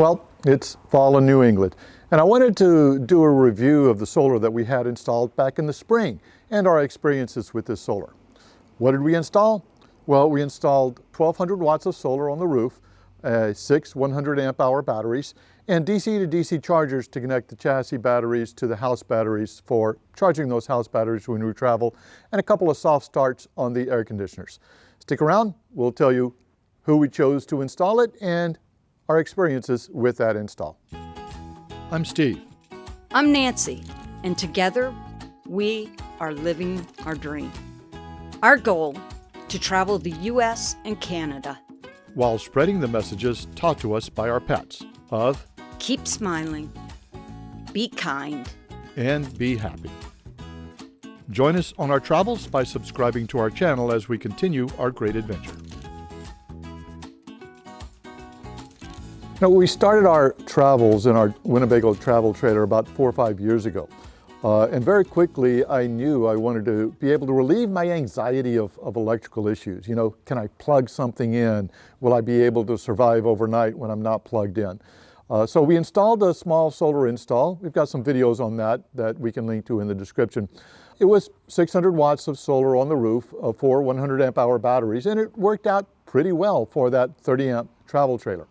Well, it's fall in New England, and I wanted to do a review of the solar that we had installed back in the spring and our experiences with this solar. What did we install? Well, we installed 1,200 watts of solar on the roof, 6 100 amp hour batteries, and DC to DC chargers to connect the chassis batteries to the house batteries for charging those house batteries when we travel, and a couple of soft starts on the air conditioners. Stick around, we'll tell you who we chose to install it and our experiences with that install. I'm Steve. I'm Nancy, and together we are living our dream. Our goal, to travel the U.S. and Canada, while spreading the messages taught to us by our pets of keep smiling, be kind, and be happy. Join us on our travels by subscribing to our channel as we continue our great adventure. Now, we started our travels in our Winnebago Travel trailer about 4 or 5 years ago. And very quickly, I knew I wanted to be able to relieve my anxiety of electrical issues. You know, can I plug something in? Will I be able to survive overnight when I'm not plugged in? So we installed a small solar install. We've got some videos on that we can link to in the description. It was 600 watts of solar on the roof of 4 100 amp hour batteries, and it worked out pretty well for that 30 amp travel trailer.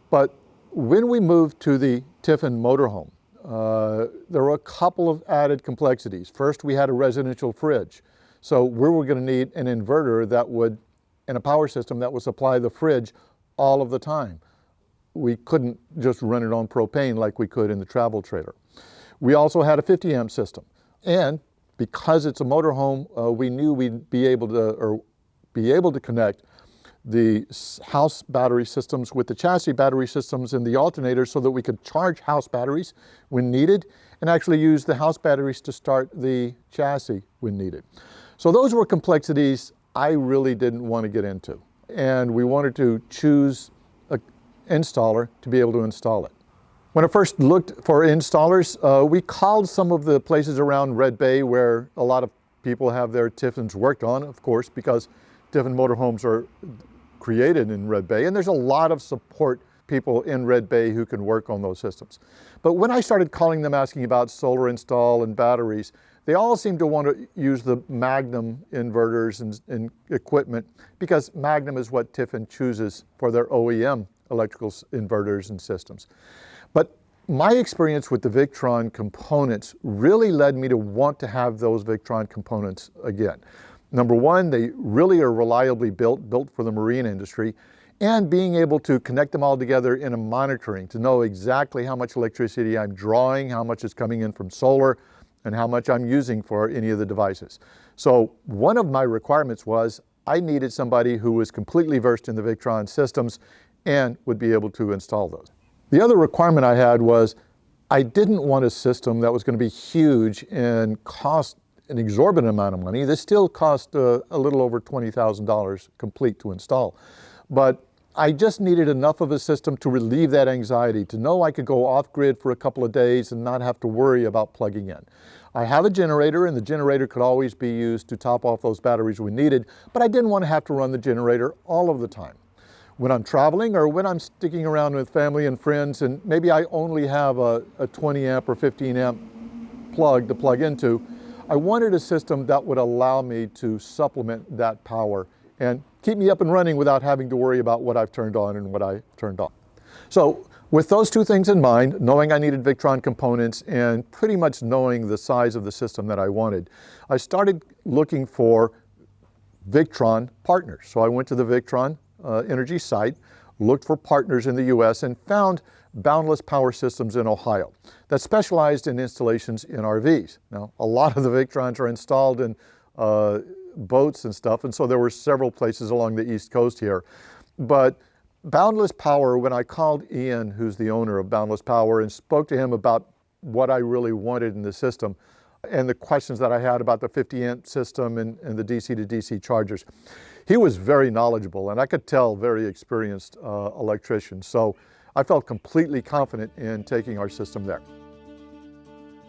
But when we moved to the Tiffin motorhome, there were a couple of added complexities. First, we had a residential fridge. So we were going to need an inverter that would, and a power system that would supply the fridge all of the time. We couldn't just run it on propane like we could in the travel trailer. We also had a 50 amp system. And because it's a motorhome, we knew we'd be able to connect the house battery systems with the chassis battery systems and the alternators so that we could charge house batteries when needed and actually use the house batteries to start the chassis when needed. So those were complexities I really didn't want to get into. And we wanted to choose an installer to be able to install it. When I first looked for installers, we called some of the places around Red Bay where a lot of people have their Tiffins worked on, of course, because Tiffin motorhomes are created in Red Bay, and there's a lot of support people in Red Bay who can work on those systems. But when I started calling them asking about solar install and batteries, they all seem to want to use the Magnum inverters and equipment because Magnum is what Tiffin chooses for their OEM electrical inverters and systems. But my experience with the Victron components really led me to want to have those Victron components again. Number one, they really are reliably built for the marine industry, and being able to connect them all together in a monitoring to know exactly how much electricity I'm drawing, how much is coming in from solar, and how much I'm using for any of the devices. So one of my requirements was I needed somebody who was completely versed in the Victron systems and would be able to install those. The other requirement I had was I didn't want a system that was going to be huge and cost an exorbitant amount of money. This still cost a little over $20,000 complete to install. But I just needed enough of a system to relieve that anxiety, to know I could go off grid for a couple of days and not have to worry about plugging in. I have a generator, and the generator could always be used to top off those batteries when needed, but I didn't want to have to run the generator all of the time. When I'm traveling or when I'm sticking around with family and friends, and maybe I only have a 20 amp or 15 amp plug to plug into, I wanted a system that would allow me to supplement that power and keep me up and running without having to worry about what I've turned on and what I turned off. So with those two things in mind, knowing I needed Victron components and pretty much knowing the size of the system that I wanted, I started looking for Victron partners. So I went to the Victron Energy site, looked for partners in the US, and found Boundless Power Systems in Ohio that specialized in installations in RVs. Now, a lot of the Victrons are installed in boats and stuff, and so there were several places along the East Coast here. But Boundless Power, when I called Ian, who's the owner of Boundless Power, and spoke to him about what I really wanted in the system and the questions that I had about the 50 amp system and the DC to DC chargers, he was very knowledgeable, and I could tell very experienced electrician. So I felt completely confident in taking our system there.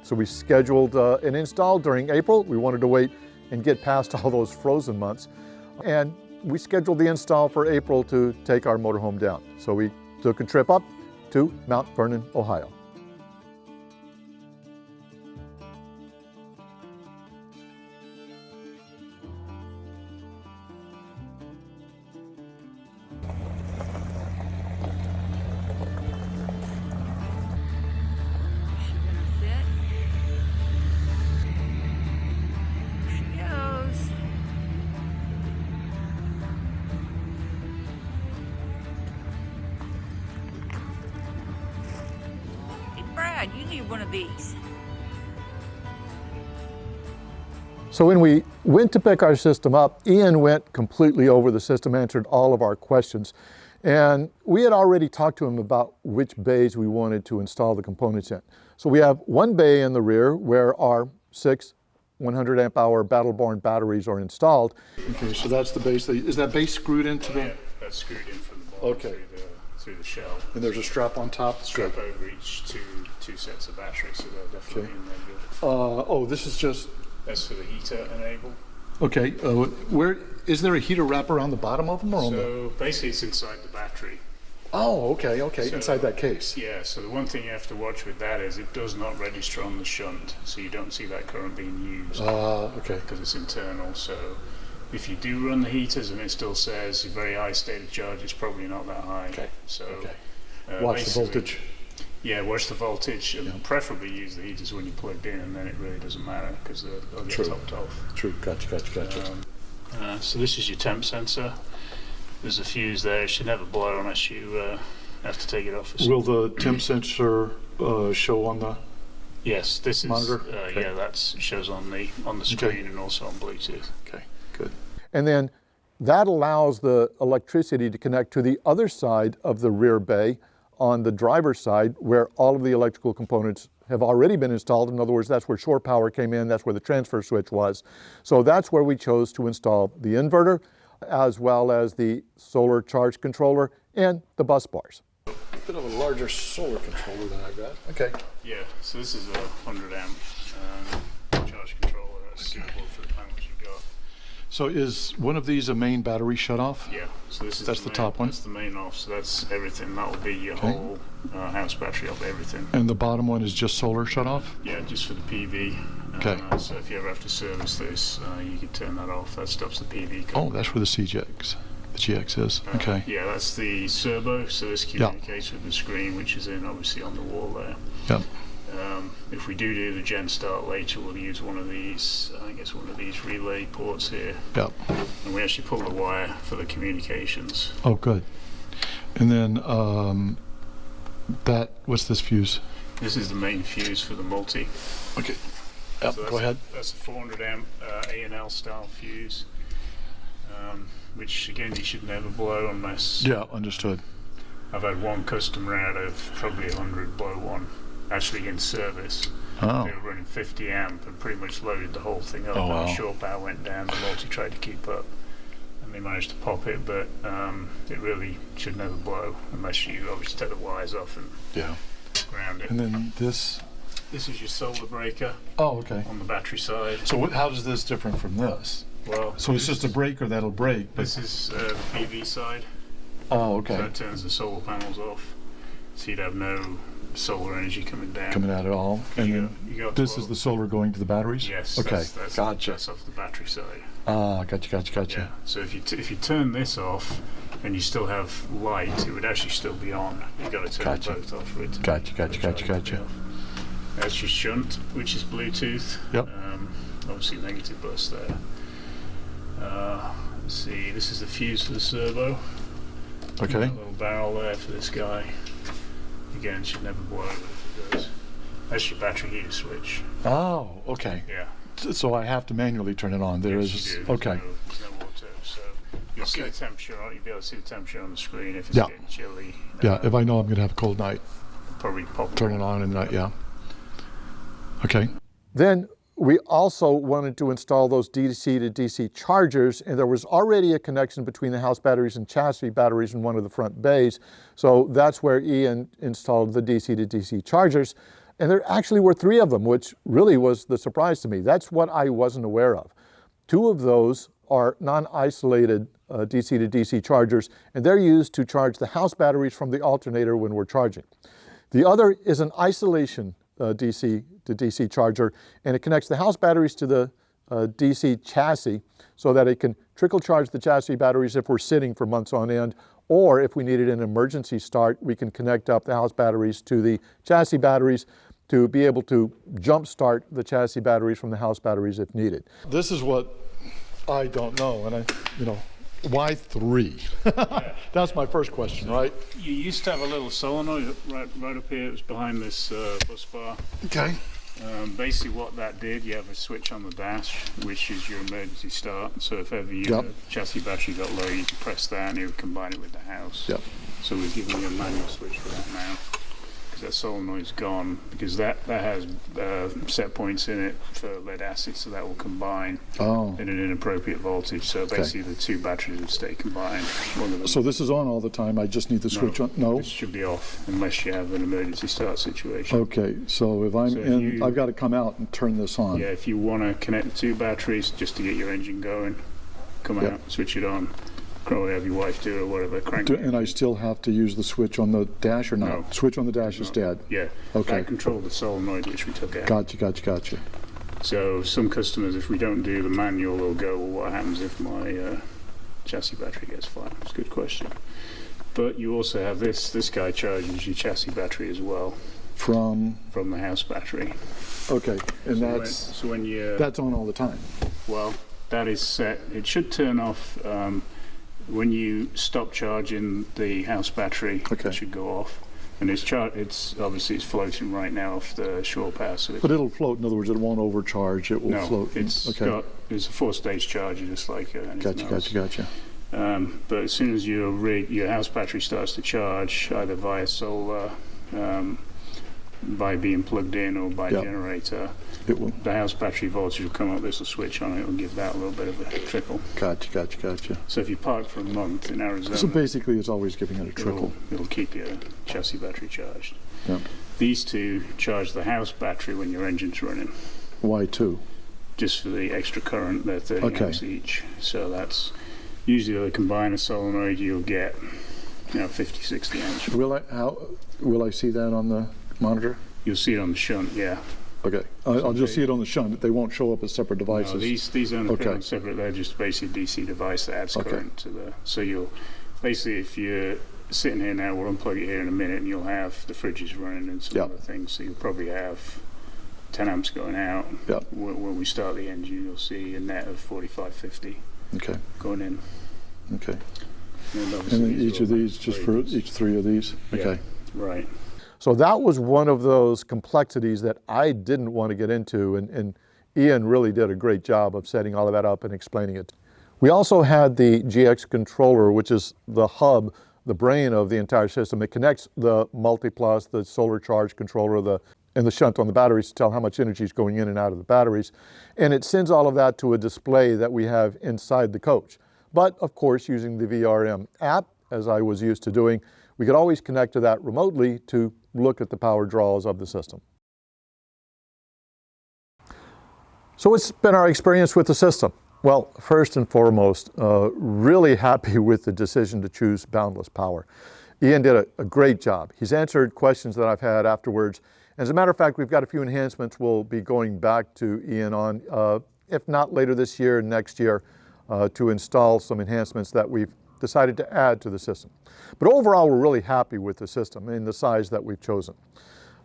So we scheduled an install during April. We wanted to wait and get past all those frozen months. And we scheduled the install for April to take our motorhome down. So we took a trip up, to Mount Vernon, Ohio. Brad, you need one of these. So when we went to pick our system up, Ian went completely over the system, answered all of our questions. And we had already talked to him about which bays we wanted to install the components in. So we have one bay in the rear where our 6 100 amp hour Battel Born batteries are installed. Okay, so that's the base. Is that base screwed into the? Yeah, that's screwed in from the bottom through the shell. And there's a strap on top? Strap over each two sets of batteries, so they're definitely in there good. Oh, this is just... That's for the heater enable. Okay, where is there a heater wrap around the bottom of them or on the? So basically it's inside the battery. Oh, okay, So, inside that case. Yeah, so the one thing you have to watch with that is it does not register on the shunt, so you don't see that current being used. Okay. Because it's internal, so if you do run the heaters and it still says a very high state of charge, it's probably not that high. Okay. So Watch the voltage. Yeah, watch the voltage, and preferably use the heaters when you're plugged in, and then it really doesn't matter because they'll get topped off. True, gotcha. So this is your temp sensor. There's a fuse there. It should never blow unless you have to take it off. Will the temp sensor show on the? Yes, this monitor? is. Yeah, that shows on the screen and also on Bluetooth. Okay, good. And then that allows the electricity to connect to the other side of the rear bay on the driver's side where all of the electrical components have already been installed. In other words, that's where shore power came in, that's where the transfer switch was. So that's where we chose to install the inverter, as well as the solar charge controller and the bus bars. A bit of a larger solar controller than I got. Okay. Yeah, so this is a 100 amp charge controller that's suitable for the panels you've got. So is one of these a main battery shut-off? Yeah, so this is the top one? That's the main off, so that's everything. That will be your whole house battery of everything. And the bottom one is just solar shut-off? Yeah, just for the PV. Okay. So if you ever have to service this, you can turn that off. That stops the PV coming. Oh, that's where the GX is. Okay. Yeah, that's the servo, so this communicates with the screen, which is obviously on the wall there. Yep. If we do the gen start later, we'll use one of these, I think it's one of these relay ports here. Yep. And we actually pull the wire for the communications. Oh, good. And then what's this fuse? This is the main fuse for the multi. Okay. Yep, So go ahead. That's a 400 amp A&L style fuse, which again you should never blow unless... Yeah, understood. I've had one customer out of probably 100 blow one, actually in service. Oh. They were running 50 amp and pretty much loaded the whole thing up. Oh, wow. And the shore power went down, the multi tried to keep up, and they managed to pop it, but it really should never blow unless you obviously take the wires off and ground it. And then this? This is your solar breaker. Oh, okay. On the battery side. So how does this different from this? Well, so it's just a breaker that'll break. This is the PV side. Oh, okay. So that turns the solar panels off, so you'd have no solar energy coming down. Coming out at all. And then this is the solar going to the batteries? Yes. Okay. Gotcha. That's off the battery side. Ah, gotcha. Yeah. So if you turn this off and you still have light, it would actually still be on. You've got to turn both off for it to Gotcha. That's your shunt, which is Bluetooth. Yep. Obviously negative bus there. Let's see, this is the fuse for the servo. Okay. Got a little barrel there for this guy. Again, should never blow over if it goes. That's your battery heater switch. Oh, okay. Yeah. So I have to manually turn it on. There is. There's okay. There's no water, so you'll see the temperature. You'll be able to see the temperature on the screen if it's getting chilly. Yeah. If I know I'm going to have a cold night, probably pop. Turn it on in the night. Yeah. Okay. Then we also wanted to install those DC to DC chargers, and there was already a connection between the house batteries and chassis batteries in one of the front bays. So that's where Ian installed the DC to DC chargers. And there actually were 3 of them, which really was the surprise to me. That's what I wasn't aware of. 2 of those are non-isolated DC to DC chargers, and they're used to charge the house batteries from the alternator when we're charging. The other is an isolation DC to DC charger, and it connects the house batteries to the DC chassis so that it can trickle charge the chassis batteries if we're sitting for months on end, or if we needed an emergency start, we can connect up the house batteries to the chassis batteries to be able to jump start the chassis batteries from the house batteries if needed. This is what I don't know, and why 3? That's my first question, right? You used to have a little solenoid right up here. It was behind this bus bar. Okay. Basically what that did, you have a switch on the dash, which is your emergency start. So if ever your chassis battery got low, you could press that and it would combine it with the house. Yep. So we're giving you a manual switch for that now. That solenoid's gone, because that has set points in it for lead acid, so that will combine in an inappropriate voltage. So basically the two batteries will stay combined. So this is on all the time, I just need the switch on? No? This should be off unless you have an emergency start situation. Okay, so if I'm in, I've got to come out and turn this on. Yeah, if you want to connect the two batteries just to get your engine going, come out, switch it on. Probably have your wife do it or whatever. Crank it. And I still have to use the switch on the dash or not? No. Switch on the dash is dead? Yeah. Okay. That controlled the solenoid, which we took out. Gotcha. So some customers, if we don't do the manual, they'll go, well, what happens if my chassis battery gets flat? It's a good question. But you also have this guy charges your chassis battery as well. From the house battery. Okay, and that's on all the time? Well, that is set. It should turn off when you stop charging the house battery. It should go off, and it's obviously it's floating right now off the shore power switch. But it'll float. In other words, it won't overcharge. It will float. It's a 4-stage charger, just like anything else. Gotcha. But as soon as your house battery starts to charge, either via solar, by being plugged in, or by generator, the house battery voltage will come up. This will switch on. It will give that a little bit of a trickle. Gotcha. So if you park for a month in Arizona, so basically it's always giving it a trickle. It'll keep your chassis battery charged. Yep. These two charge the house battery when your engine's running. Why 2? Just for the extra current. They're 30 amps each. So that's usually the combiner solenoid. You'll get 50, 60 amps. Will I see that on the monitor? You'll see it on the shunt, yeah. Okay, I'll just see it on the shunt. They won't show up as separate devices. No, these aren't put on separate. They're just basically a DC device that adds current to the. So you'll basically, if you're sitting here now, we'll unplug it here in a minute, and you'll have the fridges running and some other things. So you'll probably have 10 amps going out. Yep. When we start the engine, you'll see a net of 45, 50 going in. Okay. And then each of these, just for each 3 of these? Okay. Right. So that was one of those complexities that I didn't want to get into, and Ian really did a great job of setting all of that up and explaining it. We also had the GX controller, which is the hub, the brain of the entire system. It connects the multiplus, the solar charge controller, and the shunt on the batteries to tell how much energy is going in and out of the batteries. And it sends all of that to a display that we have inside the coach. But of course, using the VRM app, as I was used to doing, we could always connect to that remotely to look at the power draws of the system. So what's been our experience with the system? Well, first and foremost, really happy with the decision to choose Boundless Power. Ian did a great job. He's answered questions that I've had afterwards. As a matter of fact, we've got a few enhancements we'll be going back to Ian on, if not later this year, next year, to install some enhancements that we've decided to add to the system. But overall, we're really happy with the system and the size that we've chosen.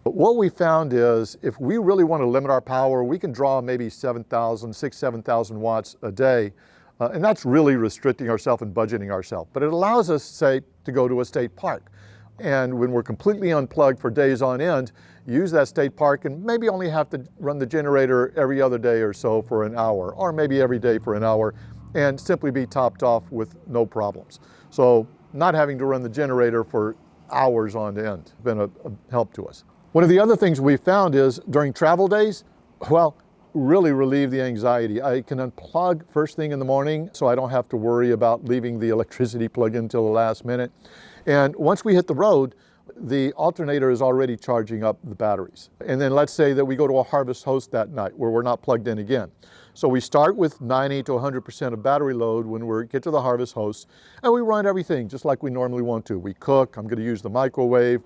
But what we found is if we really want to limit our power, we can draw maybe 7,000 watts a day. And that's really restricting ourselves and budgeting ourselves. But it allows us, say, to go to a state park. And when we're completely unplugged for days on end, use that state park and maybe only have to run the generator every other day or so for an hour, or maybe every day for an hour, and simply be topped off with no problems. So not having to run the generator for hours on end has been a help to us. One of the other things we found is during travel days, well, really relieve the anxiety. I can unplug first thing in the morning so I don't have to worry about leaving the electricity plug in until the last minute. And once we hit the road, the alternator is already charging up the batteries. And then let's say that we go to a harvest host that night where we're not plugged in again. So we start with 90 to 100% of battery load when we get to the harvest host, and we run everything just like we normally want to. We cook, I'm going to use the microwave.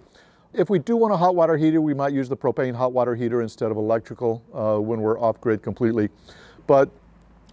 If we do want a hot water heater, we might use the propane hot water heater instead of electrical when we're off-grid completely. But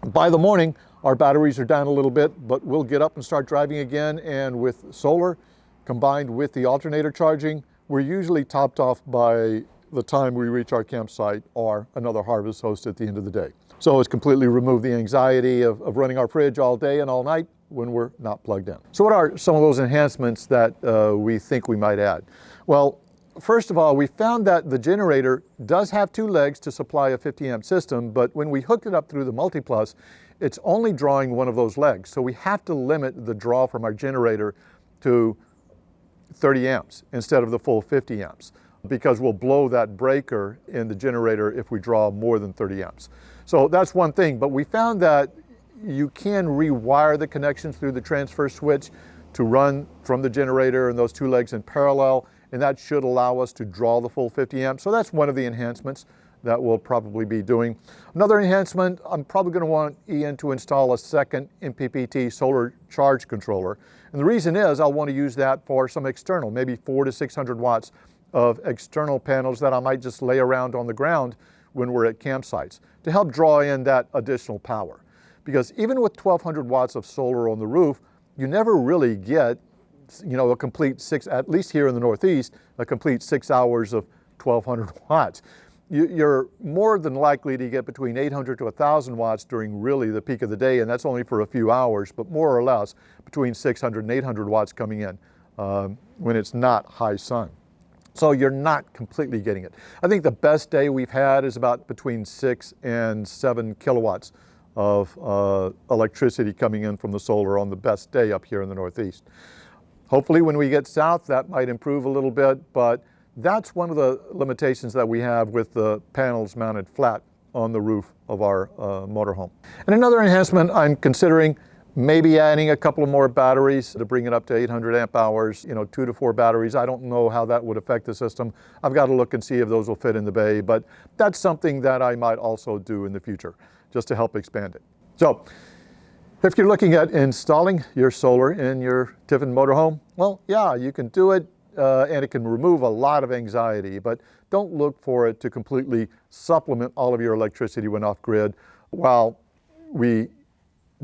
by the morning, our batteries are down a little bit, but we'll get up and start driving again, and with solar combined with the alternator charging, we're usually topped off by the time we reach our campsite or another harvest host at the end of the day. So it's completely removed the anxiety of running our fridge all day and all night when we're not plugged in. So what are some of those enhancements that we think we might add? Well, first of all, we found that the generator does have 2 legs to supply a 50 amp system, but when we hooked it up through the MultiPlus, it's only drawing one of those legs. So we have to limit the draw from our generator to 30 amps instead of the full 50 amps because we'll blow that breaker in the generator if we draw more than 30 amps. So that's one thing, but we found that you can rewire the connections through the transfer switch to run from the generator and those 2 legs in parallel, and that should allow us to draw the full 50 amps. So that's one of the enhancements that we'll probably be doing. Another enhancement, I'm probably going to want Ian to install a second MPPT solar charge controller. And the reason is I'll want to use that for some external, maybe 400 to 600 watts of external panels that I might just lay around on the ground when we're at campsites to help draw in that additional power. Because even with 1200 watts of solar on the roof, you never really get, a complete 6, at least here in the Northeast, a complete 6 hours of 1200 watts. You're more than likely to get between 800 to 1,000 watts during really the peak of the day, and that's only for a few hours, but more or less between 600 and 800 watts coming in when it's not high sun. So you're not completely getting it. I think the best day we've had is about between 6 and 7 kilowatts of electricity coming in from the solar on the best day up here in the Northeast. Hopefully when we get south, that might improve a little bit, but that's one of the limitations that we have with the panels mounted flat on the roof of our motorhome. And another enhancement I'm considering, maybe adding a couple of more batteries to bring it up to 800 amp hours, 2 to 4 batteries. I don't know how that would affect the system. I've got to look and see if those will fit in the bay, but that's something that I might also do in the future just to help expand it. So if you're looking at installing your solar in your Tiffin motorhome, well, yeah, you can do it. And it can remove a lot of anxiety, but don't look for it to completely supplement all of your electricity when off-grid. While we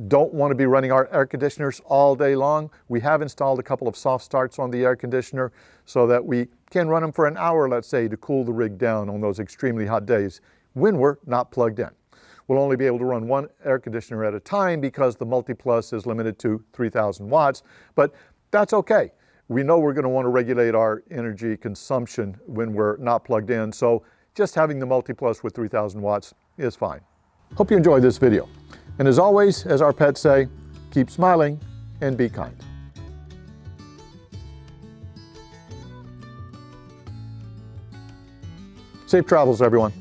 don't want to be running our air conditioners all day long, we have installed a couple of soft starts on the air conditioner so that we can run them for an hour, let's say, to cool the rig down on those extremely hot days when we're not plugged in. We'll only be able to run one air conditioner at a time because the MultiPlus is limited to 3,000 watts, but that's okay. We know we're going to want to regulate our energy consumption when we're not plugged in, so just having the MultiPlus with 3,000 watts is fine. Hope you enjoyed this video. And as always, as our pets say, keep smiling and be kind. Safe travels, everyone.